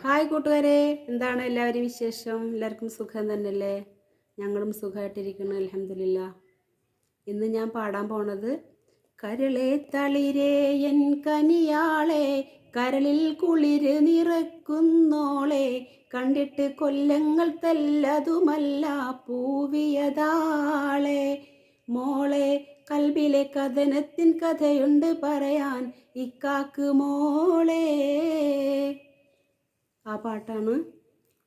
Hi കൂട്ടുകാരെ, എന്താണ് എല്ലാവരും വിശേഷം? എല്ലാവർക്കും സുഖം തന്നെയല്ലേ? ഞങ്ങളും സുഖമായിട്ടിരിക്കുന്നു, അൽഹംദുലില്ലാ. ഇന്ന് ഞാൻ പാടാൻ പോണത് കരളെ തളിരേ എൻ കനിയാളെ, കരളിൽ കുളിര് നിറക്കുന്നോളെ, കണ്ടിട്ട് കൊല്ലങ്ങൾ തെല്ലതുമല്ല പൂവിയതാളെ. മോളെ കൽബിലെ കഥനത്തിൻ കഥയുണ്ട് പറയാൻ ഇക്കാക്ക് മോളെ. ആ പാട്ടാണ്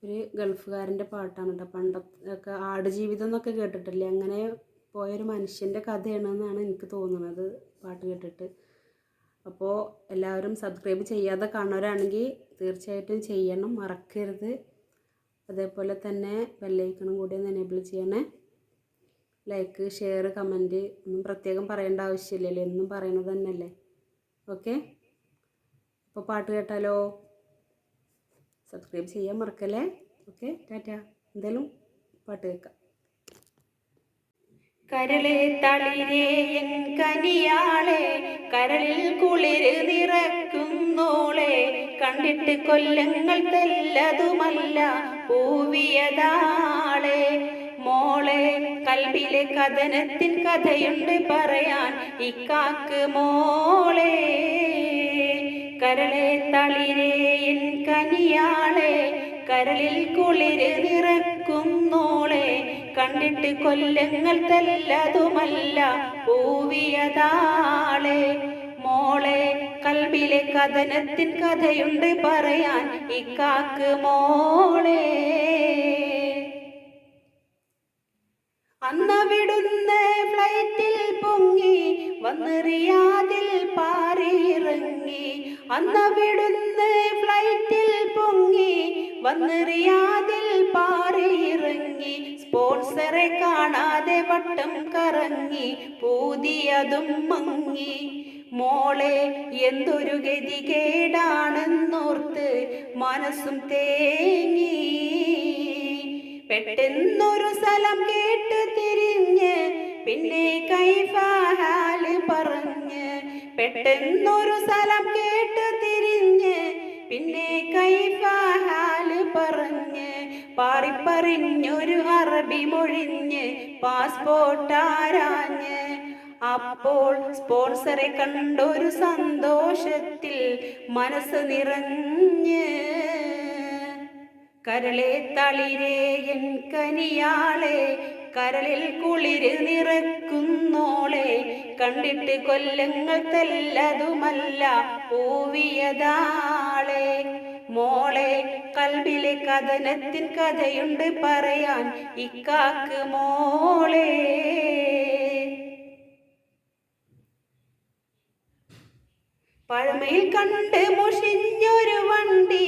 ഒരു ഗൾഫുകാരൻ്റെ പാട്ടാണ് കേട്ടോ. പണ്ടൊക്കെ ആടുജീവിതം എന്നൊക്കെ കേട്ടിട്ടില്ലേ? അങ്ങനെ പോയൊരു മനുഷ്യൻ്റെ കഥയാണെന്നാണ് എനിക്ക് തോന്നുന്നത് പാട്ട് കേട്ടിട്ട്. അപ്പോൾ എല്ലാവരും സബ്സ്ക്രൈബ് ചെയ്യാതെ കാണുന്നവരാണെങ്കിൽ തീർച്ചയായിട്ടും ചെയ്യണം, മറക്കരുത്. അതേപോലെ തന്നെ ബെല്ലൈക്കണും കൂടി ഒന്ന് എനേബിൾ ചെയ്യണേ. ലൈക്ക്, ഷെയർ, കമൻറ്റ് ഒന്നും പ്രത്യേകം പറയേണ്ട ആവശ്യമില്ലല്ലോ, എന്നും പറയണത് തന്നെയല്ലേ. ഓക്കെ, അപ്പോൾ പാട്ട് കേട്ടാലോ? സബ്സ്ക്രൈബ് ചെയ്യാൻ മറക്കല്ലേ. ഓക്കെ, ടാറ്റ. എന്തായാലും പാട്ട് കേൾക്കാം. കരളെ തളിരേ എൻ കനിയാളെ, കരളിൽ കുളിര് നിറക്കുന്നോളെ, കണ്ടിട്ട് കൊല്ലങ്ങൾ തെല്ലതുമല്ല പൂവിയതാളെ. മോളെ കൽബിലെ കഥനത്തിൻ കഥയുണ്ട് പറയാൻ ഇക്കാക്ക് മോളെ. കരളെ തളിരേ എൻ കനിയാളെ, കരളിൽ കുളിര് നിറക്കുന്നോളെ, കണ്ടിട്ട് കൊല്ലങ്ങൾ തെല്ലതുമല്ല പൂവിയതാളെ. മോളെ കൽബിലെ കഥനത്തിൻ കഥയുണ്ട് പറയാൻ ഇക്കാക്ക് മോളെ. അന്നവിടുന്ന് ഫ്ലൈറ്റിൽ പൊങ്ങി വന്ന് റിയാദിൽ പാറിയിറങ്ങി. അന്നവിടുന്ന് ഫ്ലൈറ്റിൽ പൊങ്ങി വന്ന് റിയാദിൽ പാറിയിറങ്ങി. സ്പോൺസറെ കാണാതെ വട്ടം കറങ്ങി, പൂതിയതും മങ്ങി. മോളെ എന്തൊരു ഗതികേടാണെന്നോർത്ത് മനസ്സും തേങ്ങി. പെട്ടെന്നൊരു സ്ഥലം കേട്ട് തിരിഞ്ഞ് പിന്നെ കൈഫാല് പറഞ്ഞ്. പെട്ടെന്നൊരു സ്ഥലം കേട്ട് തിരിഞ്ഞ് പിന്നെ കൈഫാല് പറഞ്ഞ്. പാറിപ്പറിഞ്ഞൊരു അറബി മൊഴിഞ്ഞ് പാസ്പോർട്ടാരാഞ്ഞ്. അപ്പോൾ സ്പോൺസറെ കണ്ടൊരു സന്തോഷത്തിൽ മനസ്സ് നിറഞ്ഞ്. കരളെ തളിരേ എൻ കനിയാളെ, കരളിൽ കുളിര് നിറക്കുന്നോളെ, കണ്ടിട്ട് കൊല്ലങ്ങൾ തെല്ലതുമല്ല പൂവിയതാളെ. മോളെ കൽബിലെ കഥനത്തിൻ കഥയുണ്ട് പറയാൻ ഇക്കാക്ക് മോളെ. പഴമയിൽ കണ്ട് മുഷിഞ്ഞൊരു വണ്ടി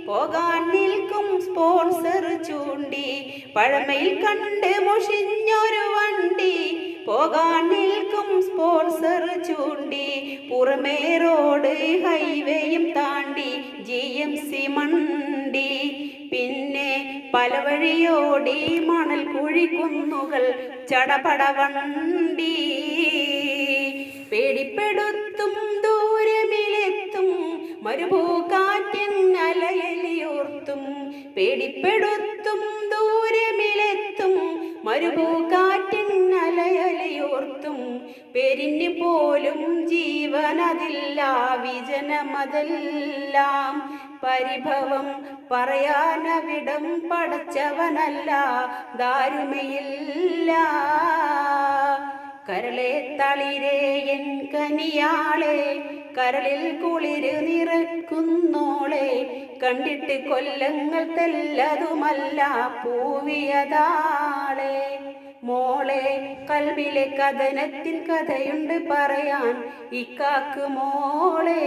പോകാൻ നിൽക്കും സ്പോൺസർ ചൂണ്ടി. പഴമയിൽ കണ്ട് മുഷിഞ്ഞൊരു വണ്ടി പോകാൻ നിൽക്കും സ്പോൺസർ ചൂണ്ടി. പുറമേ റോഡ് ഹൈവേയും താണ്ടി GMC മണ്ടി. പിന്നെ പല വഴിയോടി മണൽ കുഴിക്കുന്നുകൾ ചടപട വണ്ടി. പേടിപ്പെടുത്തും ദൂരമിലെത്തും മരുഭൂകാറ്റിൻ അലയലിയോർത്തും. പേടിപ്പെടുത്തും ദൂരമിലെത്തും മരുഭൂകാറ്റിൻ അലയലിയോർത്തും. പെരിഞ്ഞു പോലും ജീവനതില്ല വിജനമതെല്ലാം. പരിഭവം പറയാനവിടം പടച്ചവനല്ല ദാരുമയില്ല. കരളെ തളിരേ എൻ കനിയാളെ, കരളിൽ കുളിര് നിറക്കുന്നോളെ, കണ്ടിട്ട് കൊല്ലങ്ങൾ തെല്ലതുമല്ല പൂവിയതാളെ. മോളെ കൽബിലെ കഥനത്തിൻ കഥയുണ്ട് പറയാൻ ഇക്കാക്ക് മോളെ.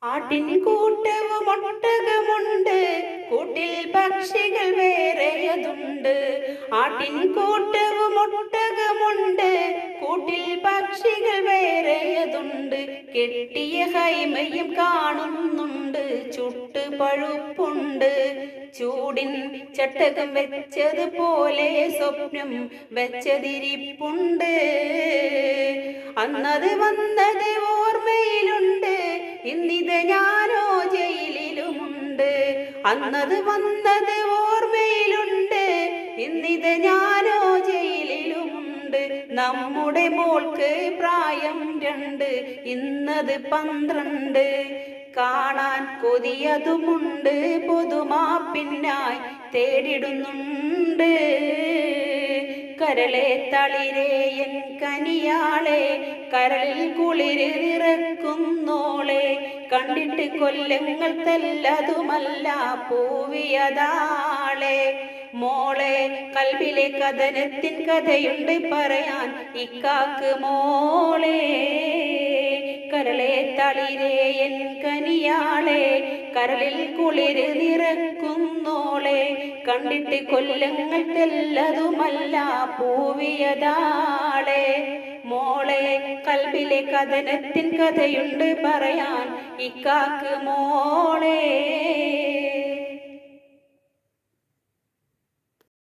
ആട്ടിൻ കൂട്ടവും ഒട്ടകമുണ്ട്, കൂട്ടിൽ പക്ഷികൾ വേറെയതുണ്ട്. ആട്ടിൻ കൂട്ടവും ഒട്ടകമുണ്ട്, കൂട്ടിൽ പക്ഷികൾ വേറെയതുണ്ട്. കെട്ടിയ ഹൈമയും കാണുന്നുണ്ട്, ചുട്ട് പഴുപ്പുണ്ട്. ചൂടിൻ ചട്ടകം വെച്ചതുപോലെ സ്വപ്നം വെച്ചതിരിപ്പുണ്ട്. അന്നത് വന്നത് ഓർമ്മയിലുണ്ട്, അന്നത് വന്നത് ഓർമ്മയിലുണ്ട്, ഇന്നിത് ഞാനോ ജയിലിലുമുണ്ട്. നമ്മുടെ മോൾക്ക് പ്രായം 2, ഇന്നത് 12. കാണാൻ കൊതിയതുമുണ്ട്, പൊതുമാപ്പിനായി തേടിടുന്നുണ്ട്. കരളെ തളിരേ എൻ കനിയാളെ, കരളിൽ കുളിര് നിറക്കുന്നോളെ, കണ്ടിട്ട് കൊല്ലങ്ങൾ തെല്ലതുമല്ല പൂവിയതാളെ. മോളെ കൽബിലെ കഥനത്തിൻ കഥയുണ്ട് പറയാൻ ഇക്കാക്ക് മോളെ. കരളെ തളിരേ എൻ കനിയാളെ, കരളിൽ കുളിര് നിറക്കുന്നോളെ, കണ്ടിട്ട് കൊല്ലങ്ങൾ തെല്ലതുമല്ല പൂവിയതാളെ. മോളെ കൽബിലെ കഥനത്തിൻ കഥയുണ്ട് പറയാൻ ഇക്കാക്ക് മോളെ.